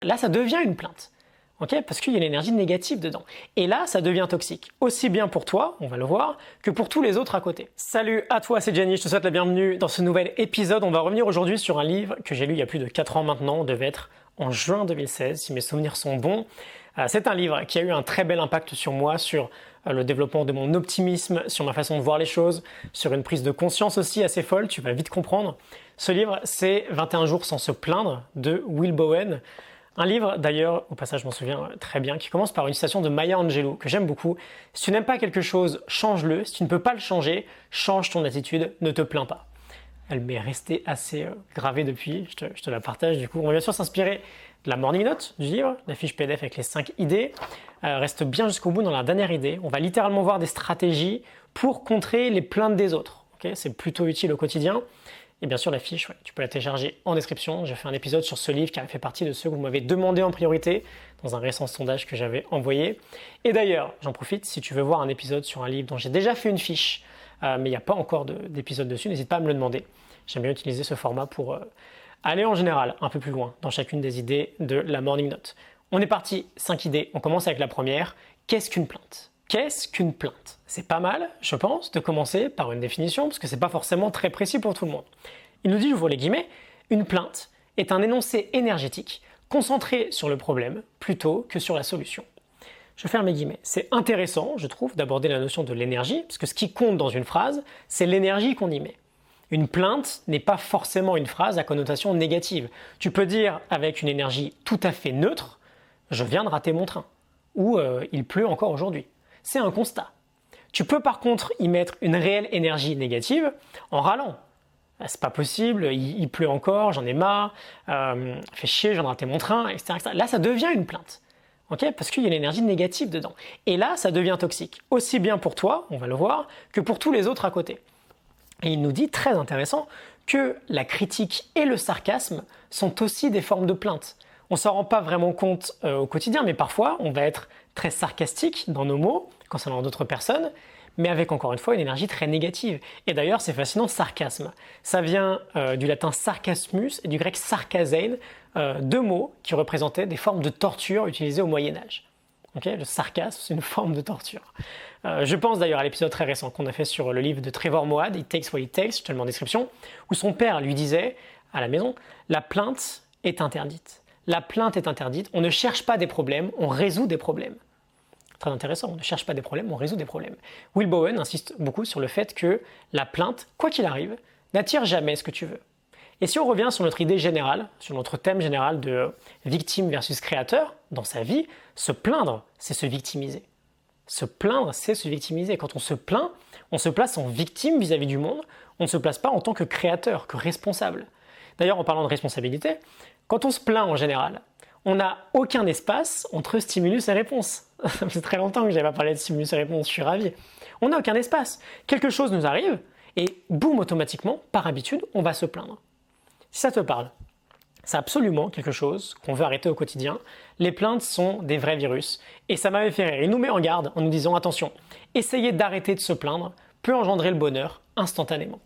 Là, ça devient une plainte. Okay, parce qu'il y a une énergie négative dedans. Et là, ça devient toxique. Aussi bien pour toi, on va le voir, que pour tous les autres à côté. Salut à toi, c'est Gianni, je te souhaite la bienvenue dans ce nouvel épisode. On va revenir aujourd'hui sur un livre que j'ai lu il y a plus de 4 ans maintenant. On devait être en juin 2016, si mes souvenirs sont bons. C'est un livre qui a eu un très bel impact sur moi, sur le développement de mon optimisme, sur ma façon de voir les choses, sur une prise de conscience aussi assez folle, tu vas vite comprendre. Ce livre, c'est 21 jours sans se plaindre de Will Bowen. Un livre, d'ailleurs, au passage je m'en souviens très bien, qui commence par une citation de Maya Angelou, que j'aime beaucoup. Si tu n'aimes pas quelque chose, change-le. Si tu ne peux pas le changer, change ton attitude, ne te plains pas. Elle m'est restée assez gravée depuis, je te la partage du coup. On va bien sûr s'inspirer de la morning note du livre, la fiche PDF avec les 5 idées. Reste bien jusqu'au bout dans la dernière idée. On va littéralement voir des stratégies pour contrer les plaintes des autres. Okay, c'est plutôt utile au quotidien. Et bien sûr, la fiche, tu peux la télécharger en description. J'ai fait un épisode sur ce livre qui a fait partie de ceux que vous m'avez demandé en priorité dans un récent sondage que j'avais envoyé. Et d'ailleurs, j'en profite, si tu veux voir un épisode sur un livre dont j'ai déjà fait une fiche, mais il n'y a pas encore d'épisode dessus, n'hésite pas à me le demander. J'aime bien utiliser ce format pour aller en général un peu plus loin dans chacune des idées de la morning note. On est parti, 5 idées. On commence avec la première. Qu'est-ce qu'une plainte ? Qu'est-ce qu'une plainte ? C'est pas mal, je pense, de commencer par une définition, parce que c'est pas forcément très précis pour tout le monde. Il nous dit, j'ouvre les guillemets, une plainte est un énoncé énergétique concentré sur le problème plutôt que sur la solution. Je ferme mes guillemets. C'est intéressant, je trouve, d'aborder la notion de l'énergie, parce que ce qui compte dans une phrase, c'est l'énergie qu'on y met. Une plainte n'est pas forcément une phrase à connotation négative. Tu peux dire avec une énergie tout à fait neutre, je viens de rater mon train, ou il pleut encore aujourd'hui. C'est un constat. Tu peux par contre y mettre une réelle énergie négative en râlant. C'est pas possible, il pleut encore, j'en ai marre, fait chier, je viens de rater mon train, etc., etc. Là, ça devient une plainte. Okay, parce qu'il y a une énergie négative dedans. Et là, ça devient toxique. Aussi bien pour toi, on va le voir, que pour tous les autres à côté. Et il nous dit, très intéressant, que la critique et le sarcasme sont aussi des formes de plainte. On ne s'en rend pas vraiment compte au quotidien, mais parfois, on va être très sarcastique dans nos mots concernant d'autres personnes, mais avec encore une fois une énergie très négative. Et d'ailleurs, c'est fascinant, sarcasme. Ça vient du latin sarcasmus et du grec sarkazein, deux mots qui représentaient des formes de torture utilisées au Moyen-Âge. Okay, le sarcasme, c'est une forme de torture. Je pense d'ailleurs à l'épisode très récent qu'on a fait sur le livre de Trevor Moawad, It Takes What It Takes, je te le mets en description, où son père lui disait à la maison, la plainte est interdite. La plainte est interdite, on ne cherche pas des problèmes, on résout des problèmes. Très intéressant, on ne cherche pas des problèmes, on résout des problèmes. Will Bowen insiste beaucoup sur le fait que la plainte, quoi qu'il arrive, n'attire jamais ce que tu veux. Et si on revient sur notre idée générale, sur notre thème général de victime versus créateur, dans sa vie, se plaindre, c'est se victimiser. Se plaindre, c'est se victimiser. Quand on se plaint, on se place en victime vis-à-vis du monde, on ne se place pas en tant que créateur, que responsable. D'ailleurs, en parlant de responsabilité, quand on se plaint en général, on n'a aucun espace entre stimulus et réponse. Ça fait très longtemps que je n'avais pas parlé de stimulus et réponse, je suis ravi. On n'a aucun espace. Quelque chose nous arrive et boum, automatiquement, par habitude, on va se plaindre. Si ça te parle, c'est absolument quelque chose qu'on veut arrêter au quotidien. Les plaintes sont des vrais virus et ça m'avait fait rire. Il nous met en garde en nous disant attention, essayer d'arrêter de se plaindre peut engendrer le bonheur instantanément.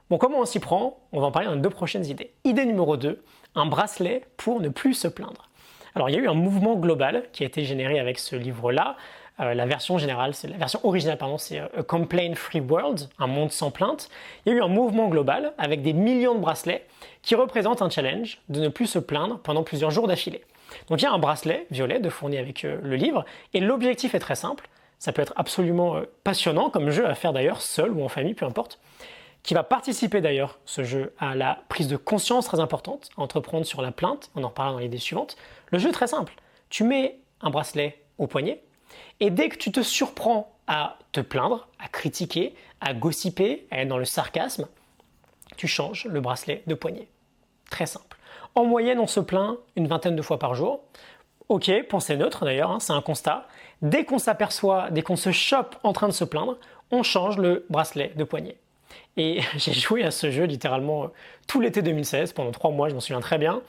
Bon, comment on s'y prend ? On va en parler dans les 2 prochaines idées. Idée numéro 2, un bracelet pour ne plus se plaindre. Alors, il y a eu un mouvement global qui a été généré avec ce livre-là. La version originale, c'est A Complaint Free World, un monde sans plainte. Il y a eu un mouvement global avec des millions de bracelets qui représentent un challenge de ne plus se plaindre pendant plusieurs jours d'affilée. Donc, il y a un bracelet violet de fourni avec le livre et l'objectif est très simple. Ça peut être absolument passionnant comme jeu à faire d'ailleurs, seul ou en famille, peu importe. Qui va participer d'ailleurs, ce jeu, à la prise de conscience très importante à entreprendre sur la plainte. On en reparlera dans l'idée suivante. Le jeu est très simple. Tu mets un bracelet au poignet et dès que tu te surprends à te plaindre, à critiquer, à gossiper, à être dans le sarcasme, tu changes le bracelet de poignet. Très simple. En moyenne, on se plaint une 20aine de fois par jour. Ok, pensée neutre d'ailleurs, c'est un constat. Dès qu'on s'aperçoit, dès qu'on se chope en train de se plaindre, on change le bracelet de poignet. Et j'ai joué à ce jeu littéralement tout l'été 2016, pendant 3 mois, je m'en souviens très bien.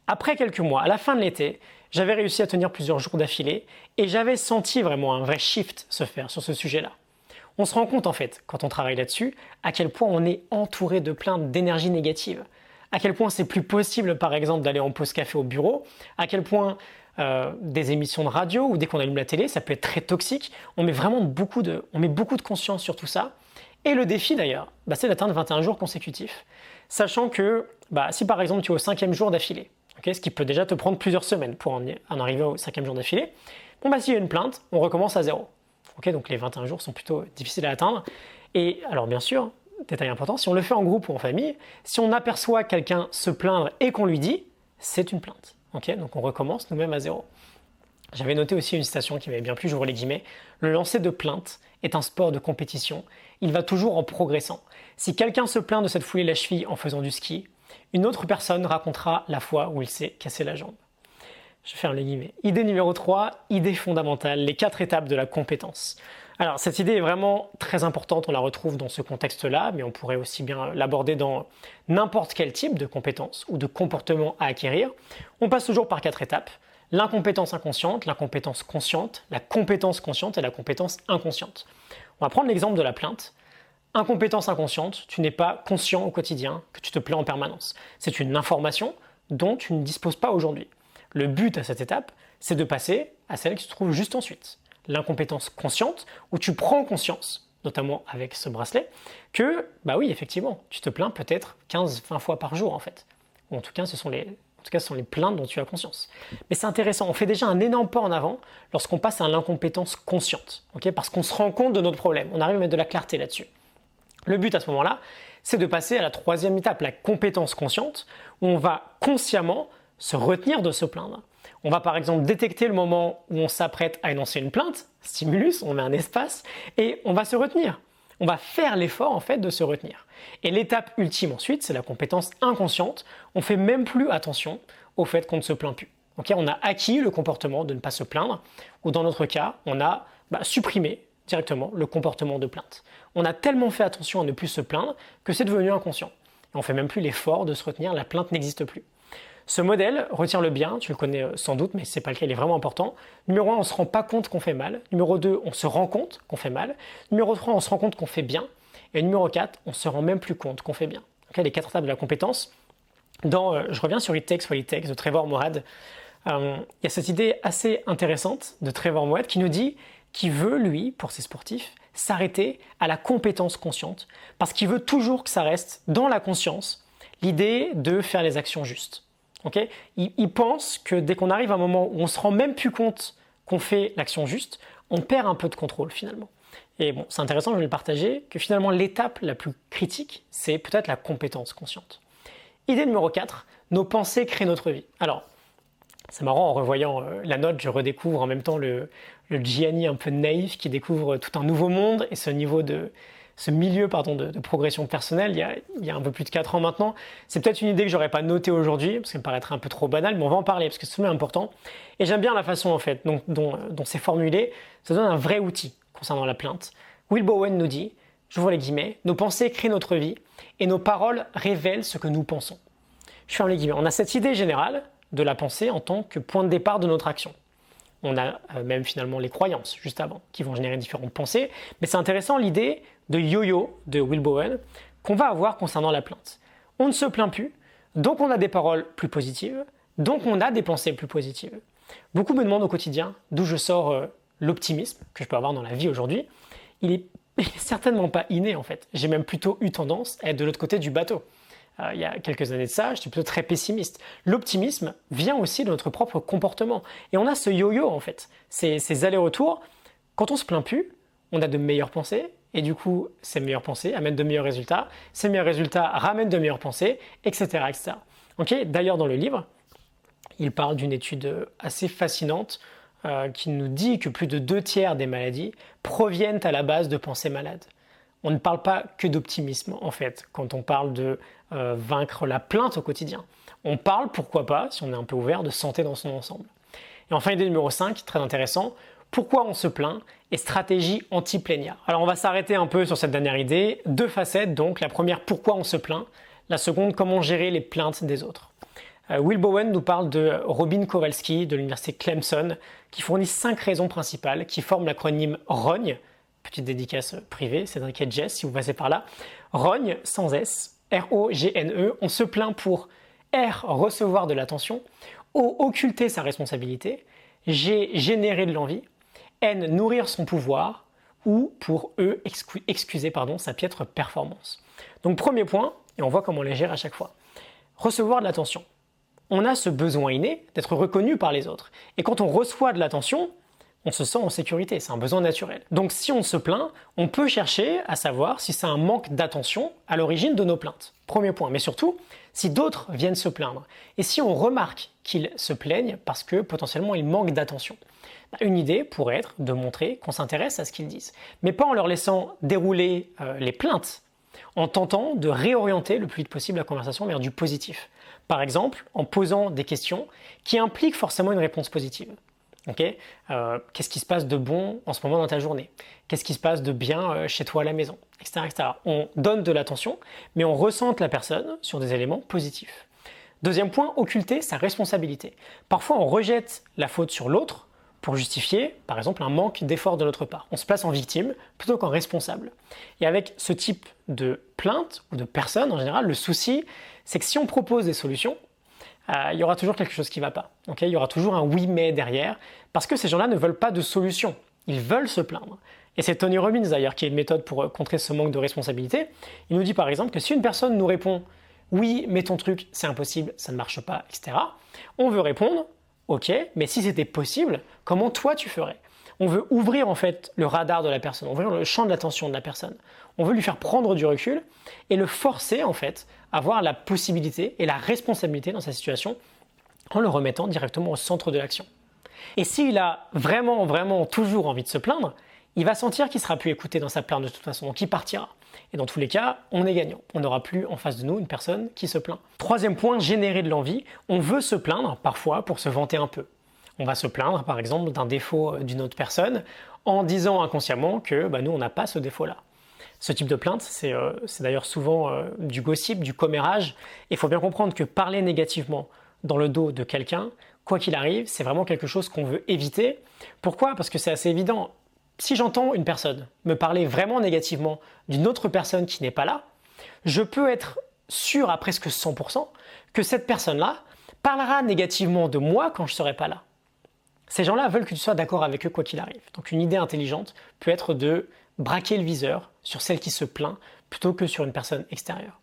Après quelques mois, à la fin de l'été, j'avais réussi à tenir plusieurs jours d'affilée et j'avais senti vraiment un vrai shift se faire sur ce sujet-là. On se rend compte en fait, quand on travaille là-dessus, à quel point on est entouré de plaintes d'énergie négative. à quel point c'est plus possible par exemple d'aller en pause café au bureau, à quel point des émissions de radio ou dès qu'on allume la télé, ça peut être très toxique. On met vraiment beaucoup de conscience sur tout ça. Et le défi d'ailleurs, c'est d'atteindre 21 jours consécutifs, sachant que si par exemple tu es au 5e jour d'affilée, ce qui peut déjà te prendre plusieurs semaines pour en arriver au 5e jour d'affilée, s'il y a une plainte, on recommence à zéro. Donc les 21 jours sont plutôt difficiles à atteindre. Et alors bien sûr, détail important, si on le fait en groupe ou en famille, si on aperçoit quelqu'un se plaindre et qu'on lui dit, c'est une plainte. Donc on recommence nous-mêmes à zéro. J'avais noté aussi une citation qui m'avait bien plu, j'ouvre les guillemets. Le lancer de plainte est un sport de compétition. Il va toujours en progressant. Si quelqu'un se plaint de s'être foulé la cheville en faisant du ski, une autre personne racontera la fois où il s'est cassé la jambe. Je ferme les guillemets. Idée numéro 3, idée fondamentale, les 4 étapes de la compétence. Alors cette idée est vraiment très importante, on la retrouve dans ce contexte-là, mais on pourrait aussi bien l'aborder dans n'importe quel type de compétence ou de comportement à acquérir. On passe toujours par 4 étapes. L'incompétence inconsciente, l'incompétence consciente, la compétence consciente et la compétence inconsciente. On va prendre l'exemple de la plainte. Incompétence inconsciente, tu n'es pas conscient au quotidien que tu te plains en permanence. C'est une information dont tu ne disposes pas aujourd'hui. Le but à cette étape, c'est de passer à celle qui se trouve juste ensuite. L'incompétence consciente, où tu prends conscience, notamment avec ce bracelet, que, oui, effectivement, tu te plains peut-être 15-20 fois par jour en fait. Ou en tout cas, ce sont les plaintes dont tu as conscience. Mais c'est intéressant, on fait déjà un énorme pas en avant lorsqu'on passe à l'incompétence consciente, parce qu'on se rend compte de notre problème, on arrive à mettre de la clarté là-dessus. Le but à ce moment-là, c'est de passer à la 3e étape, la compétence consciente, où on va consciemment se retenir de se plaindre. On va par exemple détecter le moment où on s'apprête à énoncer une plainte, stimulus, on met un espace, et on va se retenir. On va faire l'effort en fait de se retenir. Et l'étape ultime ensuite, c'est la compétence inconsciente. On fait même plus attention au fait qu'on ne se plaint plus. On a acquis le comportement de ne pas se plaindre, ou dans notre cas, on a supprimé directement le comportement de plainte. On a tellement fait attention à ne plus se plaindre que c'est devenu inconscient. Et on fait même plus l'effort de se retenir, la plainte n'existe plus. Ce modèle, retiens-le bien, tu le connais sans doute, mais ce n'est pas le cas, il est vraiment important. Numéro 1, on ne se rend pas compte qu'on fait mal. Numéro 2, on se rend compte qu'on fait mal. Numéro 3, on se rend compte qu'on fait bien. Et numéro 4, on ne se rend même plus compte qu'on fait bien. Les 4 étapes de la compétence. Je reviens sur It Takes What It Takes de Trevor Moawad. Il y a cette idée assez intéressante de Trevor Moawad qui nous dit qu'il veut, lui, pour ses sportifs, s'arrêter à la compétence consciente parce qu'il veut toujours que ça reste dans la conscience l'idée de faire les actions justes. Il pense que dès qu'on arrive à un moment où on ne se rend même plus compte qu'on fait l'action juste, on perd un peu de contrôle finalement. Et bon, c'est intéressant, je vais le partager, que finalement l'étape la plus critique, c'est peut-être la compétence consciente. Idée numéro 4, nos pensées créent notre vie. Alors, c'est marrant, en revoyant la note, je redécouvre en même temps le Gianni un peu naïf qui découvre tout un nouveau monde et ce milieu de progression personnelle il y a un peu plus de 4 ans maintenant. C'est peut-être une idée que j'aurais pas notée aujourd'hui parce qu'elle me paraîtrait un peu trop banale, mais on va en parler parce que c'est important. Et j'aime bien la façon en fait dont c'est formulé. Ça donne un vrai outil concernant la plainte. Will Bowen nous dit, j'ouvre les guillemets, nos pensées créent notre vie et nos paroles révèlent ce que nous pensons. Je ferme les guillemets. On a cette idée générale de la pensée en tant que point de départ de notre action. On a même finalement les croyances juste avant qui vont générer différentes pensées. Mais c'est intéressant l'idée de yo-yo de Will Bowen qu'on va avoir concernant la plainte. On ne se plaint plus, donc on a des paroles plus positives, donc on a des pensées plus positives. Beaucoup me demandent au quotidien d'où je sors l'optimisme que je peux avoir dans la vie aujourd'hui. Il est certainement pas inné en fait. J'ai même plutôt eu tendance à être de l'autre côté du bateau. Il y a quelques années de ça, j'étais plutôt très pessimiste. L'optimisme vient aussi de notre propre comportement. Et on a ce yo-yo en fait, ces allers-retours. Quand on se plaint plus, on a de meilleures pensées, et du coup, ces meilleures pensées amènent de meilleurs résultats, ces meilleurs résultats ramènent de meilleures pensées, etc. etc. D'ailleurs, dans le livre, il parle d'une étude assez fascinante qui nous dit que plus de 2/3 des maladies proviennent à la base de pensées malades. On ne parle pas que d'optimisme en fait, quand on parle de vaincre la plainte au quotidien. On parle, pourquoi pas, si on est un peu ouvert, de santé dans son ensemble. Et enfin, idée numéro 5, très intéressant, pourquoi on se plaint et stratégie anti-plaignard. Alors on va s'arrêter un peu sur cette dernière idée, 2 facettes donc, la première, pourquoi on se plaint, la seconde, comment gérer les plaintes des autres. Will Bowen nous parle de Robin Kowalski de l'université Clemson qui fournit 5 raisons principales qui forment l'acronyme ROGNE, petite dédicace privée, Cédric et Jess si vous passez par là. ROGNE sans S, R-O-G-N-E. On se plaint pour R, recevoir de l'attention, O, occulter sa responsabilité, G, générer de l'envie, N, nourrir son pouvoir, ou pour E, excuser sa piètre performance. Donc premier point, et on voit comment on les gère à chaque fois. Recevoir de l'attention. On a ce besoin inné d'être reconnu par les autres. Et quand on reçoit de l'attention, on se sent en sécurité, c'est un besoin naturel. Donc si on se plaint, on peut chercher à savoir si c'est un manque d'attention à l'origine de nos plaintes. Premier point, mais surtout, si d'autres viennent se plaindre, et si on remarque qu'ils se plaignent parce que potentiellement ils manquent d'attention. Une idée pourrait être de montrer qu'on s'intéresse à ce qu'ils disent, mais pas en leur laissant dérouler les plaintes, en tentant de réorienter le plus vite possible la conversation vers du positif. Par exemple, en posant des questions qui impliquent forcément une réponse positive. Qu'est-ce qui se passe de bon en ce moment dans ta journée? Qu'est-ce qui se passe de bien chez toi à la maison, etc., etc. On donne de l'attention, mais on ressente la personne sur des éléments positifs. Deuxième point, occulter sa responsabilité. Parfois, on rejette la faute sur l'autre pour justifier, par exemple, un manque d'effort de notre part. On se place en victime plutôt qu'en responsable. Et avec ce type de plainte ou de personne, en général, le souci, c'est que si on propose des solutions, il y aura toujours quelque chose qui ne va pas. Il y aura toujours un oui mais derrière, parce que ces gens-là ne veulent pas de solution. Ils veulent se plaindre. Et c'est Tony Robbins d'ailleurs qui a une méthode pour contrer ce manque de responsabilité. Il nous dit par exemple que si une personne nous répond « oui, mais ton truc, c'est impossible, ça ne marche pas, etc. » On veut répondre « ok, mais si c'était possible, comment toi tu ferais ?» On veut ouvrir en fait le radar de la personne, ouvrir le champ de l'attention de la personne. On veut lui faire prendre du recul et le forcer en fait à voir la possibilité et la responsabilité dans sa situation en le remettant directement au centre de l'action. Et s'il a vraiment toujours envie de se plaindre, il va sentir qu'il ne sera plus écouté dans sa plainte de toute façon, donc il partira. Et dans tous les cas, on est gagnant. On n'aura plus en face de nous une personne qui se plaint. Troisième point, générer de l'envie. On veut se plaindre parfois pour se vanter un peu. On va se plaindre par exemple d'un défaut d'une autre personne en disant inconsciemment que nous on n'a pas ce défaut-là. Ce type de plainte, c'est d'ailleurs souvent du gossip, du commérage. Et il faut bien comprendre que parler négativement dans le dos de quelqu'un, quoi qu'il arrive, c'est vraiment quelque chose qu'on veut éviter. Pourquoi? Parce que c'est assez évident. Si j'entends une personne me parler vraiment négativement d'une autre personne qui n'est pas là, je peux être sûr à presque 100% que cette personne-là parlera négativement de moi quand je ne serai pas là. Ces gens-là veulent que tu sois d'accord avec eux quoi qu'il arrive. Donc une idée intelligente peut être de braquer le viseur sur celle qui se plaint plutôt que sur une personne extérieure.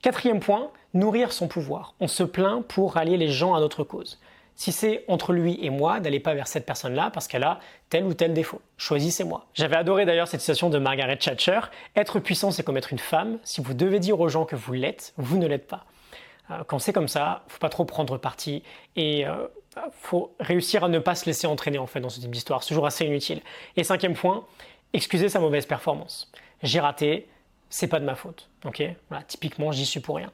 Quatrième point, nourrir son pouvoir. On se plaint pour rallier les gens à notre cause. Si c'est entre lui et moi, n'allez pas vers cette personne-là parce qu'elle a tel ou tel défaut. Choisissez-moi. J'avais adoré d'ailleurs cette citation de Margaret Thatcher. Être puissant, c'est comme être une femme. Si vous devez dire aux gens que vous l'êtes, vous ne l'êtes pas. Quand c'est comme ça, il ne faut pas trop prendre parti et faut réussir à ne pas se laisser entraîner en fait dans ce type d'histoire. C'est toujours assez inutile. Et cinquième point, excuser sa mauvaise performance. J'ai raté, c'est pas de ma faute. Voilà, typiquement, j'y suis pour rien.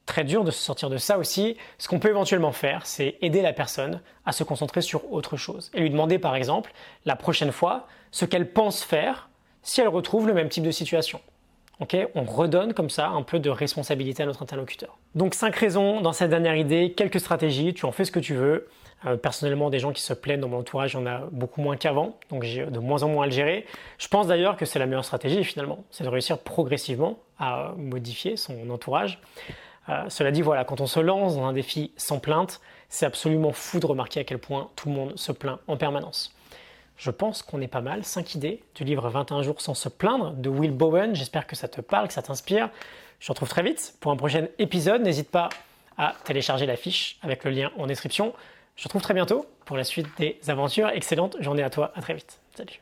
Très dur de se sortir de ça aussi. Ce qu'on peut éventuellement faire, c'est aider la personne à se concentrer sur autre chose et lui demander par exemple la prochaine fois ce qu'elle pense faire si elle retrouve le même type de situation. On redonne comme ça un peu de responsabilité à notre interlocuteur. Donc 5 raisons dans cette dernière idée, quelques stratégies, tu en fais ce que tu veux. Personnellement, des gens qui se plaignent dans mon entourage, il y en a beaucoup moins qu'avant, donc j'ai de moins en moins à le gérer. Je pense d'ailleurs que c'est la meilleure stratégie finalement, c'est de réussir progressivement à modifier son entourage. Cela dit, voilà, quand on se lance dans un défi sans plainte, c'est absolument fou de remarquer à quel point tout le monde se plaint en permanence. Je pense qu'on est pas mal. 5 idées du livre 21 jours sans se plaindre de Will Bowen. J'espère que ça te parle, que ça t'inspire. Je te retrouve très vite pour un prochain épisode. N'hésite pas à télécharger la fiche avec le lien en description. Je te retrouve très bientôt pour la suite des aventures. Excellente journée à toi. À très vite. Salut.